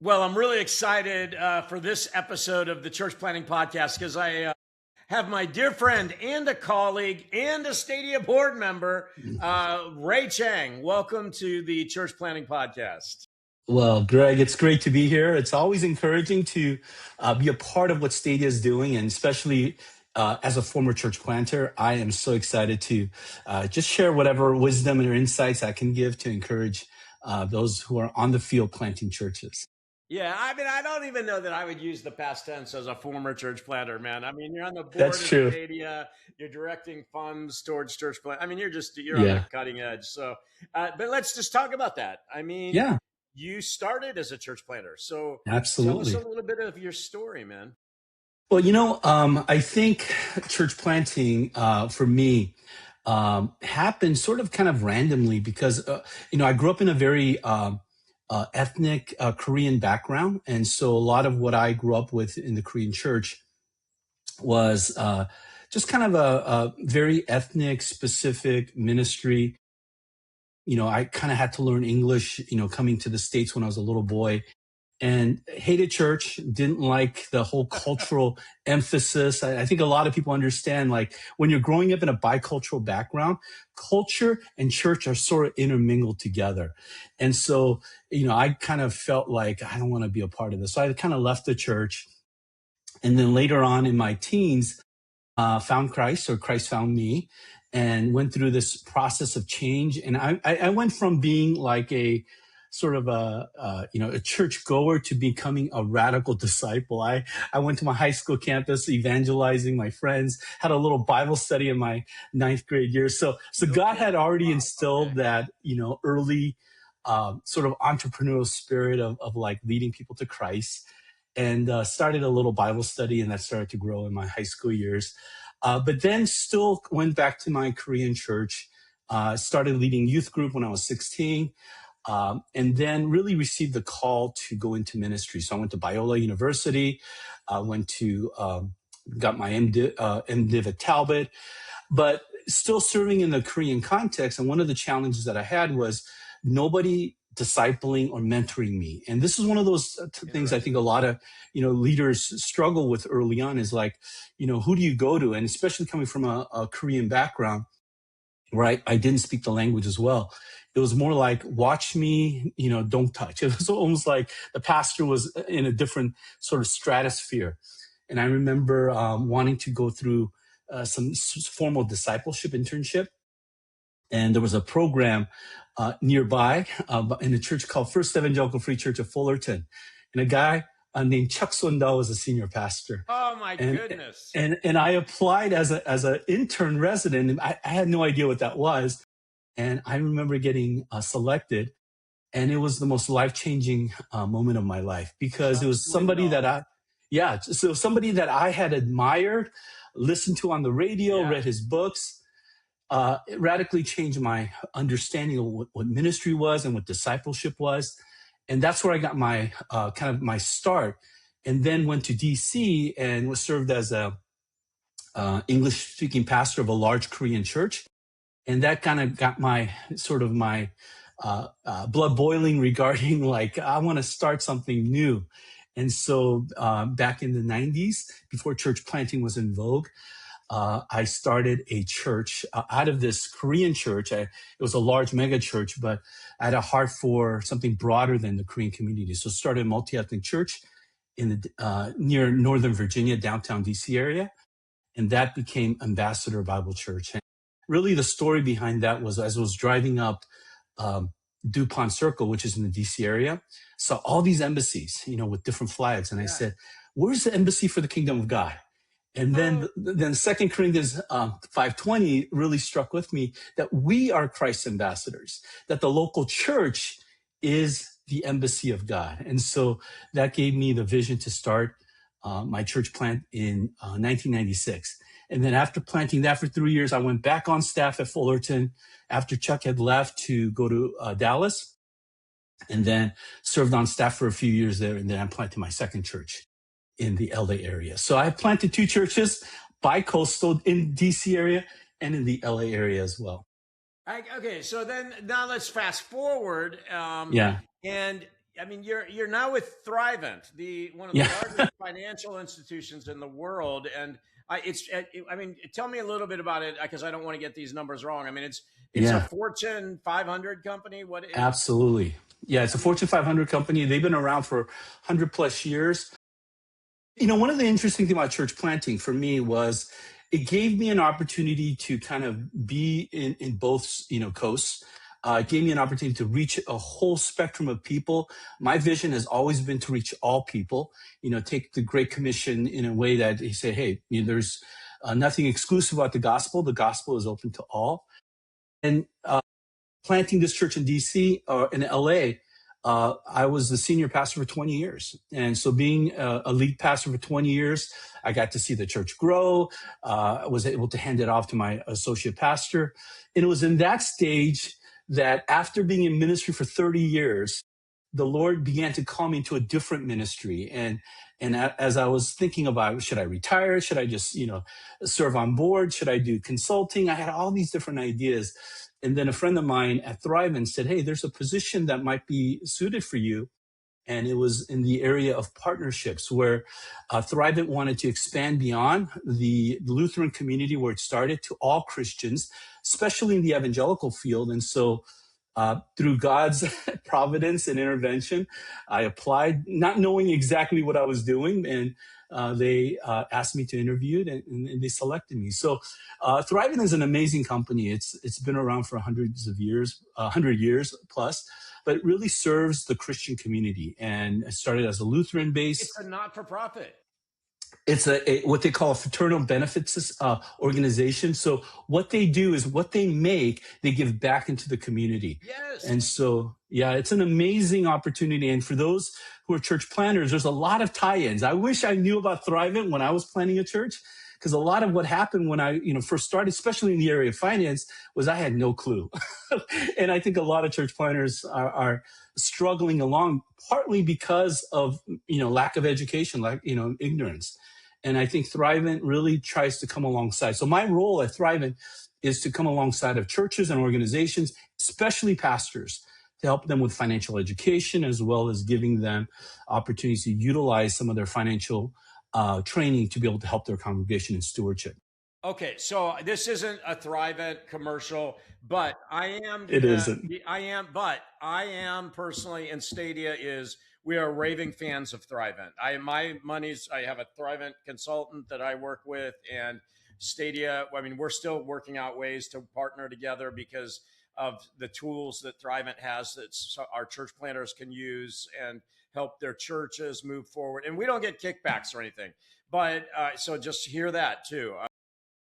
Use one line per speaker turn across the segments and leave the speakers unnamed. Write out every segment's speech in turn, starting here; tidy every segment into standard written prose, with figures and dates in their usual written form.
Well, I'm really excited for this episode of the Church Planting Podcast because I have my dear friend and a colleague and a Stadia board member, Ray Chang. Welcome to the Church Planting Podcast.
Well, Greg, it's great to be here. It's always encouraging to be a part of what Stadia is doing, and especially as a former church planter, I am so excited to just share whatever wisdom or insights I can give to encourage those who are on the field planting churches.
Yeah, I mean, I don't even know that I would use the past tense as a former church planter, man. I mean, you're on the board
That's
of
true.
Stadia, you're directing funds towards church plant. I mean, you're on the
Yeah.
cutting edge. So, but let's just talk about that. I mean,
Yeah,
you started as a church planter, so tell us a
absolutely.
little bit of your story, man.
Well, I think church planting for me happened sort of kind of randomly because, I grew up in a very ethnic Korean background. And so a lot of what I grew up with in the Korean church was just kind of a very ethnic specific ministry. I kind of had to learn English, coming to the States when I was a little boy and hated church, didn't like the whole cultural emphasis. I think a lot of people understand, like, when you're growing up in a bicultural background, culture and church are sort of intermingled together. And so, I kind of felt like I don't want to be a part of this. So I kind of left the church. And then later on in my teens, found Christ, or Christ found me, and went through this process of change. And I went from being like a sort of a church goer to becoming a radical disciple. I went to my high school campus evangelizing my friends, had a little Bible study in my ninth grade year. So God
Okay.
had already
Wow.
instilled
Okay.
that, early sort of entrepreneurial spirit of like leading people to Christ, and started a little Bible study, and that started to grow in my high school years. But then still went back to my Korean church, started leading youth group when I was 16, and then really received the call to go into ministry. So I went to Biola University, got my MDiv at Talbot, but still serving in the Korean context. And one of the challenges that I had was nobody discipling or mentoring me. And this is one of those things I think a lot of, leaders struggle with early on, is like, who do you go to? And especially coming from a Korean background, where I didn't speak the language as well. It was more like, watch me, don't touch. It was almost like the pastor was in a different sort of stratosphere. And I remember wanting to go through some formal discipleship internship. And there was a program nearby in a church called First Evangelical Free Church of Fullerton. And a guy named Chuck Swindoll was a senior pastor.
Oh my
And
goodness.
and I applied as an intern resident. And I had no idea what that was. And I remember getting selected. And it was the most life-changing moment of my life, because it
Chuck
was somebody
Swindoll.
somebody that I had admired, listened to on the radio,
Yeah.
read his books. It radically changed my understanding of what ministry was and what discipleship was. And that's where I got my kind of my start. And then went to DC and was served as a English speaking pastor of a large Korean church. And that kind of got my sort of my blood boiling regarding, like, I want to start something new. And so back in the 90s, before church planting was in vogue, I started a church out of this Korean church. It was a large mega church, but I had a heart for something broader than the Korean community. So started a multi-ethnic church in the near Northern Virginia, downtown DC area. And that became Ambassador Bible Church. And really the story behind that was, as I was driving up DuPont Circle, which is in the DC area, saw all these embassies, with different flags. And I said, where's the embassy for the kingdom of God? And then 2 Corinthians 5:20 really struck with me, that we are Christ's ambassadors, that the local church is the embassy of God. And so that gave me the vision to start my church plant in 1996. And then after planting that for 3 years, I went back on staff at Fullerton after Chuck had left to go to Dallas, and then served on staff for a few years there. And then I planted my second church in the LA area. So I planted 2 churches, bi-coastal in DC area and in the LA area as well.
Okay, so then now let's fast forward.
Yeah.
And I mean, you're now with Thrivent, the one of the
Yeah.
largest financial institutions in the world, and I mean, tell me a little bit about it because I don't want to get these numbers wrong. I mean, it's a
Yeah,
Fortune 500 company. What is?
absolutely. Yeah, it's a Fortune 500 company. They've been around for 100 plus years. One of the interesting things about church planting for me was it gave me an opportunity to kind of be in both, coasts. It gave me an opportunity to reach a whole spectrum of people. My vision has always been to reach all people, take the Great Commission in a way that he said, hey, there's nothing exclusive about the gospel. The gospel is open to all. And planting this church in DC or in LA, I was the senior pastor for 20 years. And so being a lead pastor for 20 years, I got to see the church grow. I was able to hand it off to my associate pastor. And it was in that stage that after being in ministry for 30 years, the Lord began to call me into a different ministry. And as I was thinking about, should I retire? Should I just, serve on board? Should I do consulting? I had all these different ideas. And then a friend of mine at Thrivent said, hey, there's a position that might be suited for you. And it was in the area of partnerships where Thrivent wanted to expand beyond the Lutheran community where it started to all Christians, especially in the evangelical field. And so through God's providence and intervention, I applied, not knowing exactly what I was doing. And they asked me to interview it, and they selected me. So Thrivent is an amazing company. It's been around for hundreds of years, 100 years plus, but it really serves the Christian community. And it started as a Lutheran base.
It's a not-for-profit.
It's a what they call a fraternal benefits organization. So what they do is what they make, they give back into the community.
Yes.
And so, yeah, it's an amazing opportunity. And for those who are church planners, there's a lot of tie-ins. I wish I knew about Thrivent when I was planning a church, because a lot of what happened when I first started, especially in the area of finance, was I had no clue. And I think a lot of church planners are struggling along, partly because of lack of education, like ignorance. And I think Thrivent really tries to come alongside. So my role at Thrivent is to come alongside of churches and organizations, especially pastors, to help them with financial education, as well as giving them opportunities to utilize some of their financial training to be able to help their congregation in stewardship.
Okay, so this isn't a Thrivent commercial, but I am.
It isn't.
But I am personally, and Stadia is. We are raving fans of Thrivent. I have a Thrivent consultant that I work with, and Stadia. I mean, we're still working out ways to partner together because of the tools that Thrivent has that our church planters can use and help their churches move forward. And we don't get kickbacks or anything, but so just hear that too.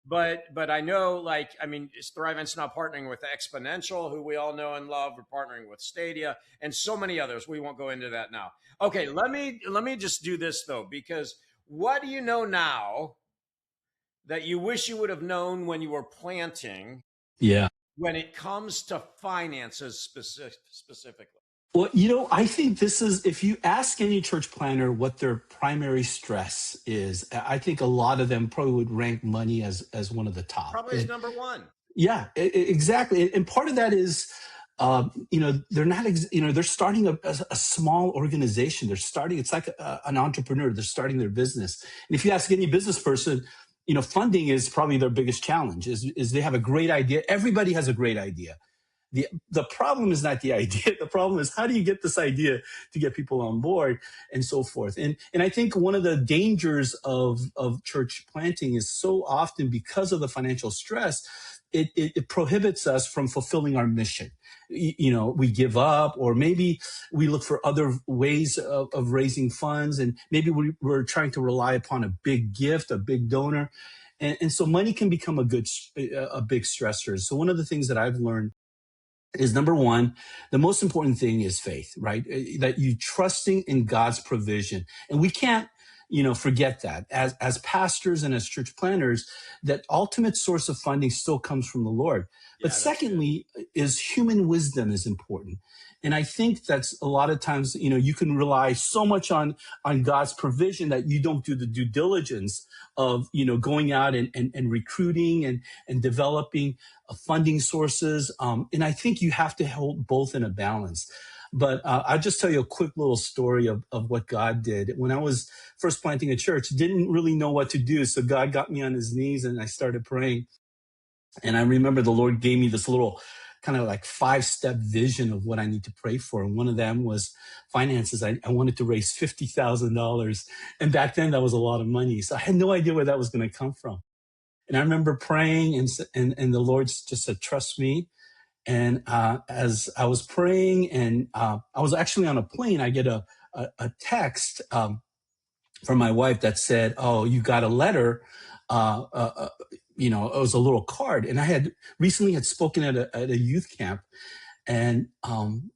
But I know, Thrivent's now partnering with Exponential, who we all know and love. We're partnering with Stadia and so many others. We won't go into that now. Okay, let me just do this though, because what do you know now that you wish you would have known when you were planting?
Yeah.
When it comes to finances specifically.
Well, I think this is, if you ask any church planner what their primary stress is, I think a lot of them probably would rank money as one of the top.
Probably as number one.
Yeah, exactly. And part of that is, they're not, they're starting a small organization. It's like an entrepreneur. They're starting their business. And if you ask any business person, funding is probably their biggest challenge is they have a great idea. Everybody has a great idea. The problem is not the idea. The problem is, how do you get this idea to get people on board and so forth? And I think one of the dangers of church planting is so often, because of the financial stress, it prohibits us from fulfilling our mission. We give up, or maybe we look for other ways of raising funds, and maybe we're trying to rely upon a big gift, a big donor. And so money can become a big stressor. So one of the things that I've learned is, number one, the most important thing is faith, right? That you trusting in God's provision. And we can't, forget that as pastors and as church planners, that ultimate source of funding still comes from the Lord. But secondly, is human wisdom is important. And I think that's a lot of times, you can rely so much on God's provision that you don't do the due diligence of, going out and recruiting and developing funding sources. And I think you have to hold both in a balance. But I'll just tell you a quick little story of what God did. When I was first planting a church, didn't really know what to do. So God got me on his knees and I started praying. And I remember the Lord gave me this little kind of like 5-step vision of what I need to pray for. And one of them was finances. I wanted to raise $50,000. And back then that was a lot of money. So I had no idea where that was going to come from. And I remember praying and the Lord just said, trust me. And as I was praying and I was actually on a plane, I get a text from my wife that said, oh, you got a letter. It was a little card. And I had recently had spoken at a youth camp. And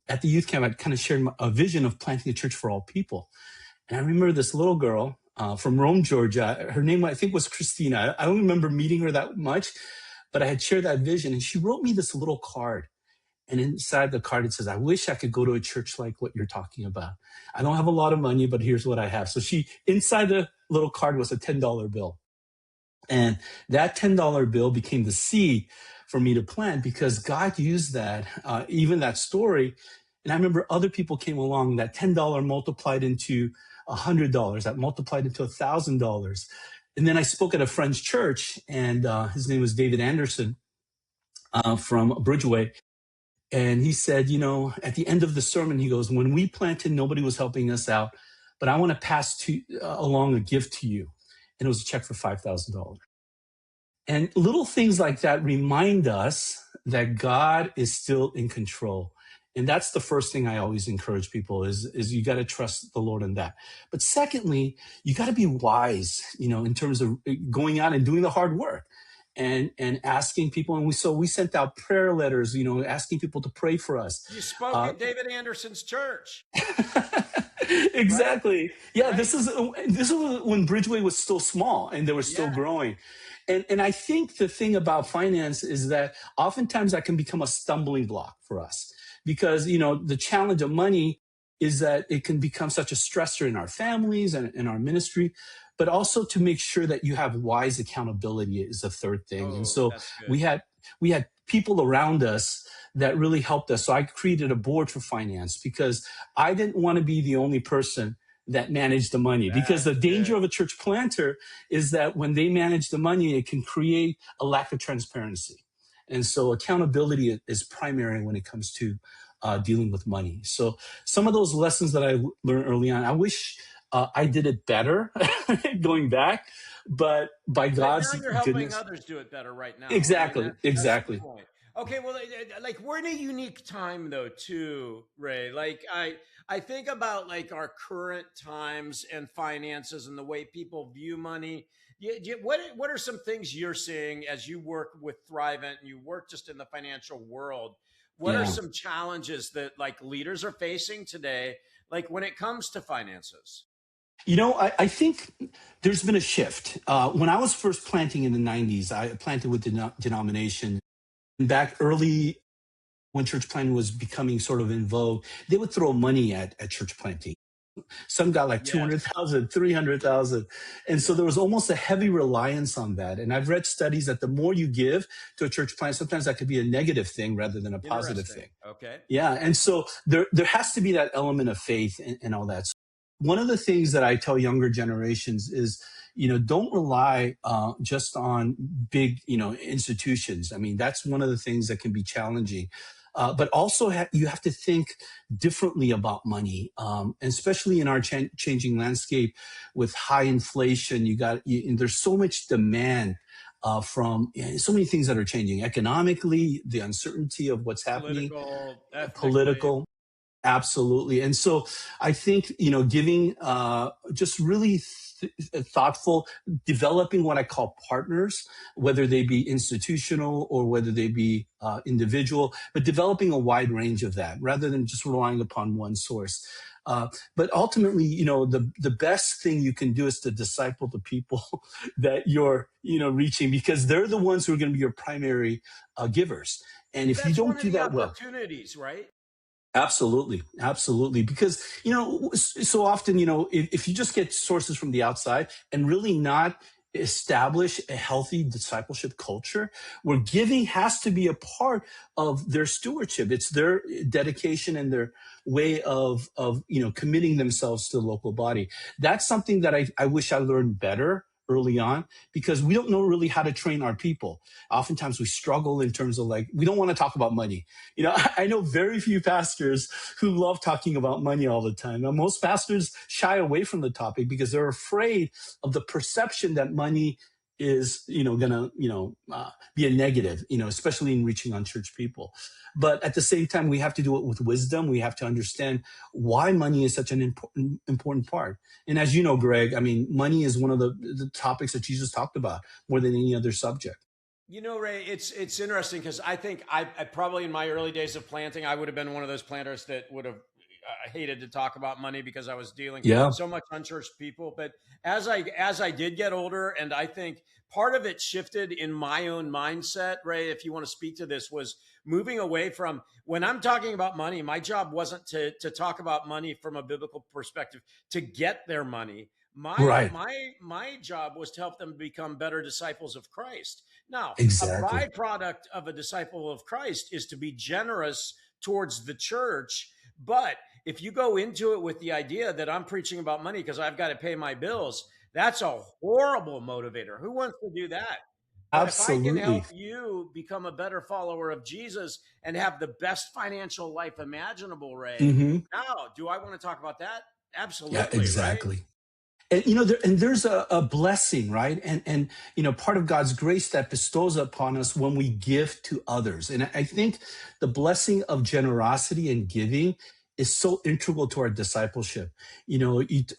at the youth camp, I kind of shared a vision of planting a church for all people. And I remember this little girl from Rome, Georgia. Her name, I think, was Christina. I don't remember meeting her that much, but I had shared that vision. And she wrote me this little card. And inside the card, it says, I wish I could go to a church like what you're talking about. I don't have a lot of money, but here's what I have. So inside the little card was a $10 bill. And that $10 bill became the seed for me to plant because God used that, even that story. And I remember other people came along, that $10 multiplied into $100, that multiplied into $1,000. And then I spoke at a friend's church, and his name was David Anderson from Bridgeway. And he said, at the end of the sermon, he goes, when we planted, nobody was helping us out, but I want to pass along a gift to you. And it was a check for $5,000. And little things like that remind us that God is still in control. And that's the first thing I always encourage people is you got to trust the Lord in that. But secondly, you got to be wise, in terms of going out and doing the hard work. And asking people, and we sent out prayer letters, asking people to pray for us.
You spoke at David Anderson's church.
Exactly. Right? Yeah,
right.
This is when Bridgeway was still small and they were still growing. And I think the thing about finance is that oftentimes that can become a stumbling block for us because, the challenge of money is that it can become such a stressor in our families and in our ministry, but also to make sure that you have wise accountability is the third thing. And so we had people around us that really helped us. So I created a board for finance because I didn't want to be the only person that managed the money. Because the danger of a church planter is that when they manage the money, it can create a lack of transparency. And so accountability is primary when it comes to dealing with money. So some of those lessons that I learned early on, I wish I did it better going back, but by God's
now you're helping
goodness,
others do it better right now.
Exactly,
That's
exactly.
the point. Okay, well, like we're in a unique time though, too, Ray. Like I think about like our current times and finances and the way people view money. What are some things you're seeing as you work with Thrivent and you work just in the financial world? What are some challenges that like leaders are facing today, like when it comes to finances?
I think there's been a shift. When I was first planting in the 90s, I planted with denomination. Back early when church planting was becoming sort of in vogue, they would throw money at church planting. Some got like 200,000, 300,000. And so there was almost a heavy reliance on that. And I've read studies that the more you give to a church plant, sometimes that could be a negative thing rather than a positive thing.
Okay.
Yeah. And so there has to be that element of faith and all that. So one of the things that I tell younger generations is, don't rely just on big, institutions. I mean, that's one of the things that can be challenging. But also you have to think differently about money, especially in our changing landscape with high inflation. There's so much demand from so many things that are changing economically, the uncertainty of what's happening, political. Absolutely. And so I think, giving just really thoughtful, developing what I call partners, whether they be institutional or whether they be individual, but developing a wide range of that rather than just relying upon one source. But ultimately, the best thing you can do is to disciple the people that you're, reaching, because they're the ones who are going to be your primary givers. And if you don't do that well,
opportunities, right?
Absolutely. Absolutely. Because, so often, if you just get sources from the outside and really not establish a healthy discipleship culture where giving has to be a part of their stewardship. It's their dedication and their way of committing themselves to the local body. That's something that I wish I learned better early on, because we don't know really how to train our people. Oftentimes we struggle in terms of, like, we don't want to talk about money. I know very few pastors who love talking about money all the time. Now, most pastors shy away from the topic because they're afraid of the perception that money is, gonna, be a negative, especially in reaching on church people. But at the same time, we have to do it with wisdom. We have to understand why money is such an important part. And as you know, Greg, I mean, money is one of the topics that Jesus talked about more than any other subject.
Ray, it's interesting because I think I probably in my early days of planting, I would have been one of those planters that would have hated to talk about money because I was dealing
Yeah.
so much unchurched people. But as I did get older, and I think part of it shifted in my own mindset, Ray, if you want to speak to this, was moving away from, when I'm talking about money, my job wasn't to talk about money from a biblical perspective to get their money. My
Right.
my job was to help them become better disciples of Christ. Now, a
Exactly.
byproduct of a disciple of Christ is to be generous towards the church. But if you go into it with the idea that I'm preaching about money because I've got to pay my bills, that's a horrible motivator. Who wants to do that? But if I can help
Absolutely.
you become a better follower of Jesus and have the best financial life imaginable, Ray,
Hmm.
now do I want to talk about that?
Yeah,
Absolutely, right?
exactly. And there's a blessing, right? And part of God's grace that bestows upon us when we give to others. And I think the blessing of generosity and giving is so integral to our discipleship.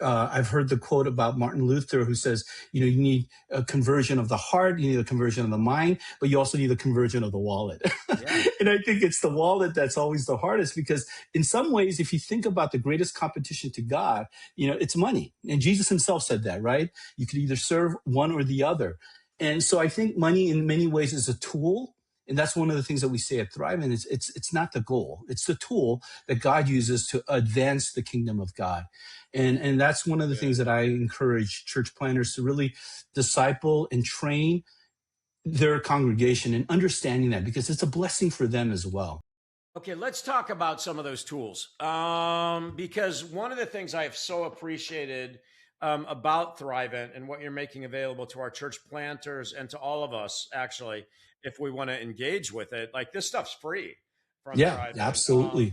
I've heard the quote about Martin Luther, who says, you need a conversion of the heart, you need a conversion of the mind, but you also need a conversion of the wallet.
Yeah.
And I think it's the wallet that's always the hardest, because in some ways, if you think about the greatest competition to God, it's money. And Jesus himself said that, right? You could either serve one or the other. And so I think money in many ways is a tool. And that's one of the things that we say at Thrivent. It's not the goal. It's the tool that God uses to advance the kingdom of God. And that's one of the things
Good.
that I encourage church planners to really disciple and train their congregation in understanding that, because it's a blessing for them as well.
Okay, let's talk about some of those tools. Because one of the things I've so appreciated about Thrivent and what you're making available to our church planters and to all of us, actually, if we want to engage with it, like this stuff's free from
Yeah,
Thrivent.
absolutely.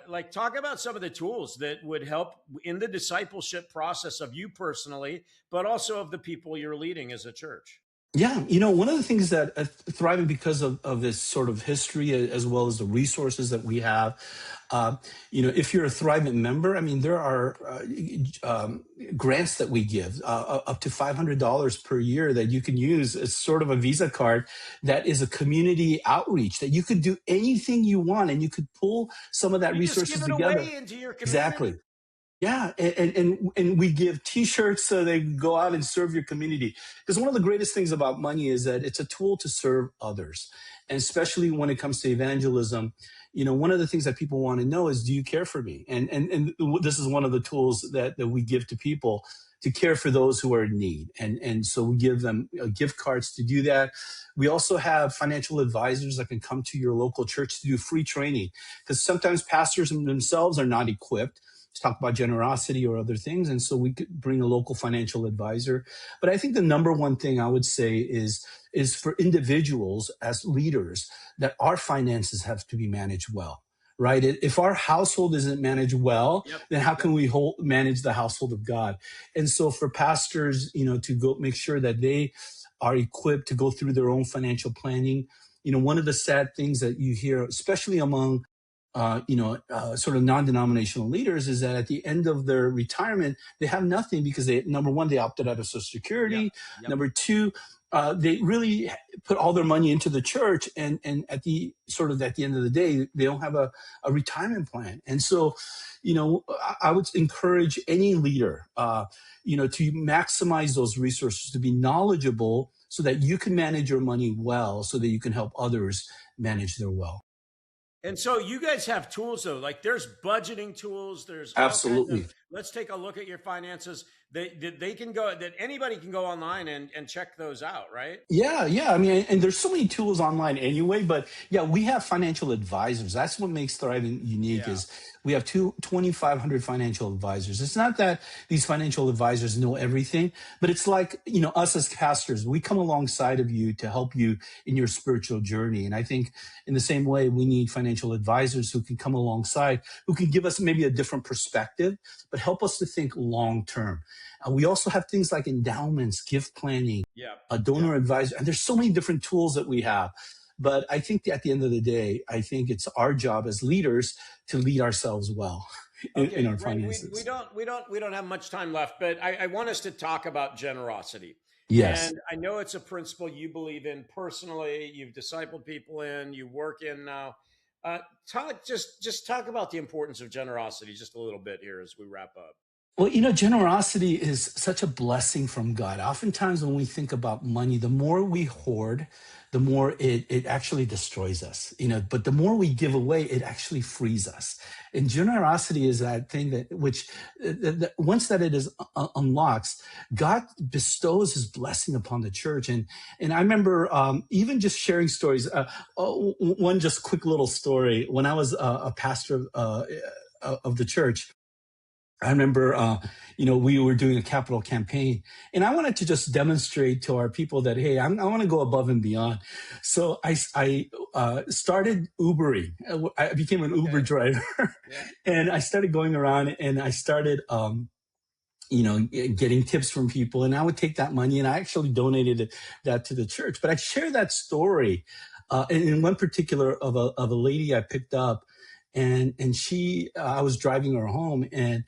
Like, talk about some of the tools that would help in the discipleship process of you personally, but also of the people you're leading as a church.
Yeah, one of the things that Thriving, because of this sort of history, as well as the resources that we have, uh, if you're a Thriving member, I mean, there are grants that we give up to $500 per year that you can use as sort of a Visa card, that is a community outreach that you could do anything you want, and you could pull some of that
You just give
resources
it
together.
away into your community.
Exactly. Yeah, and we give T-shirts so they can go out and serve your community. Because one of the greatest things about money is that it's a tool to serve others, and especially when it comes to evangelism. One of the things that people want to know is, do you care for me? And this is one of the tools that we give to people to care for those who are in need, and so we give them gift cards to do that. We also have financial advisors that can come to your local church to do free training, because sometimes pastors themselves are not equipped to talk about generosity or other things. And so we could bring a local financial advisor. But I think the number one thing I would say is for individuals as leaders, that our finances have to be managed well. Right? If our household isn't managed well,
Yep.
then how
Yep.
can we manage the household of God? And so for pastors, to go make sure that they are equipped to go through their own financial planning. One of the sad things that you hear, especially among sort of non-denominational leaders, is that at the end of their retirement, they have nothing, because number one, they opted out of Social
Yep.
Security.
Yep.
Number two, they really put all their money into the church, and at the end of the day, they don't have a retirement plan. And so, I would encourage any leader, to maximize those resources, to be knowledgeable, so that you can manage your money well, so that you can help others manage their wealth.
And so you guys have tools though, like there's budgeting tools, there's all kinds of,
Absolutely.
let's take a look at your finances. they can go, that anybody can go online and check those out, right?
Yeah, yeah. I mean, and there's so many tools online anyway, but yeah, we have financial advisors. That's what makes Thrivent unique
Yeah.
is we have 2,500 financial advisors. It's not that these financial advisors know everything, but it's like, us as pastors, we come alongside of you to help you in your spiritual journey. And I think in the same way, we need financial advisors who can come alongside, who can give us maybe a different perspective, but help us to think long term. We also have things like endowments, gift planning,
Yeah.
a
Yeah.
donor advisor, and there's so many different tools that we have. But I think at the end of the day, I think it's our job as leaders to lead ourselves well in
Okay,
our
Ray, we
finances.
don't have much time left, but I want us to talk about generosity.
Yes.
And I know it's a principle you believe in personally. You've discipled people in, you work in now. Just talk about the importance of generosity just a little bit here as we wrap up.
Well, generosity is such a blessing from God. Oftentimes, when we think about money, the more we hoard, the more it actually destroys us. But the more we give away, it actually frees us. And generosity is that thing that which once that it is unlocks, God bestows His blessing upon the church. And I remember even just sharing stories. One just quick little story. When I was a pastor of the church, I remember, we were doing a capital campaign, and I wanted to just demonstrate to our people that, hey, I want to go above and beyond. So I started Ubering. I became an Uber
Okay.
driver,
Yeah.
and I started going around, and I started, getting tips from people, and I would take that money, and I actually donated that to the church. But I share that story, in one particular of a lady I picked up, and she, I was driving her home, and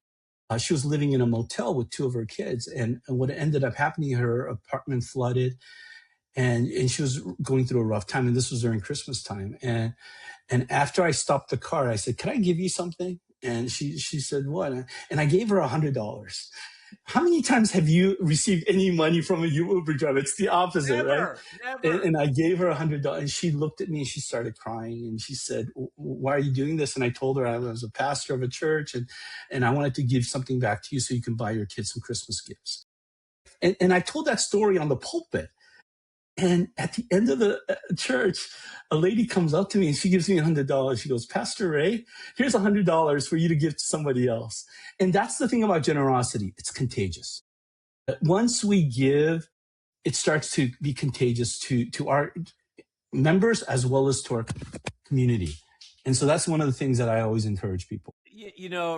she was living in a motel with two of her kids, and what ended up happening, her apartment flooded, and she was going through a rough time. And this was during Christmas time. And after I stopped the car, I said, "Can I give you something?" And she said, "What?" And I gave her $100. How many times have you received any money from a Uber driver? It's the opposite, right?
Never,
And,
never.
and I gave her $100, and she looked at me and she started crying, and she said, "Why are you doing this?" And I told her I was a pastor of a church, and I wanted to give something back to you so you can buy your kids some Christmas gifts. And I told that story on the pulpit. And at the end of the church, a lady comes up to me and she gives me $100. She goes, "Pastor Ray, here's $100 for you to give to somebody else." And that's the thing about generosity. It's contagious. Once we give, it starts to be contagious to our members as well as to our community. And so that's one of the things that I always encourage people.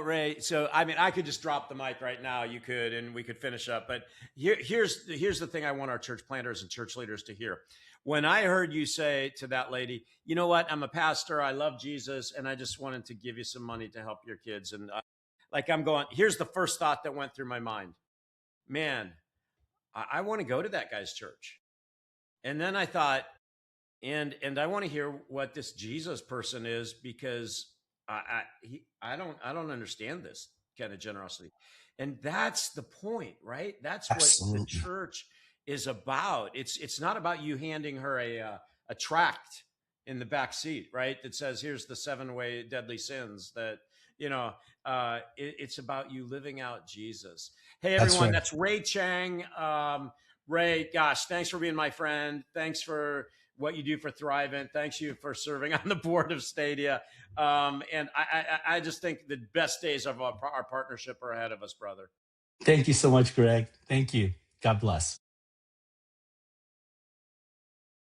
Ray, so I mean, I could just drop the mic right now. You could, and we could finish up. But here's the thing I want our church planters and church leaders to hear. When I heard you say to that lady, "You know what? I'm a pastor. I love Jesus, and I just wanted to give you some money to help your kids." And like I'm going, here's the first thought that went through my mind. Man, I want to go to that guy's church. And then I thought, and I want to hear what this Jesus person is, because I don't understand this kind of generosity. And that's the point, right? That's what the
Absolutely.
church is about. It's not about you handing her a tract in the back seat, right? That says, "Here's the 7 deadly sins." That it's about you living out Jesus. Hey,
That's
everyone,
right.
that's Ray Chang. Ray, gosh, thanks for being my friend. Thanks for what you do for Thrivent. Thanks you for serving on the board of Stadia. And I just think the best days of our partnership are ahead of us, brother.
Thank you so much, Greg. Thank you. God bless.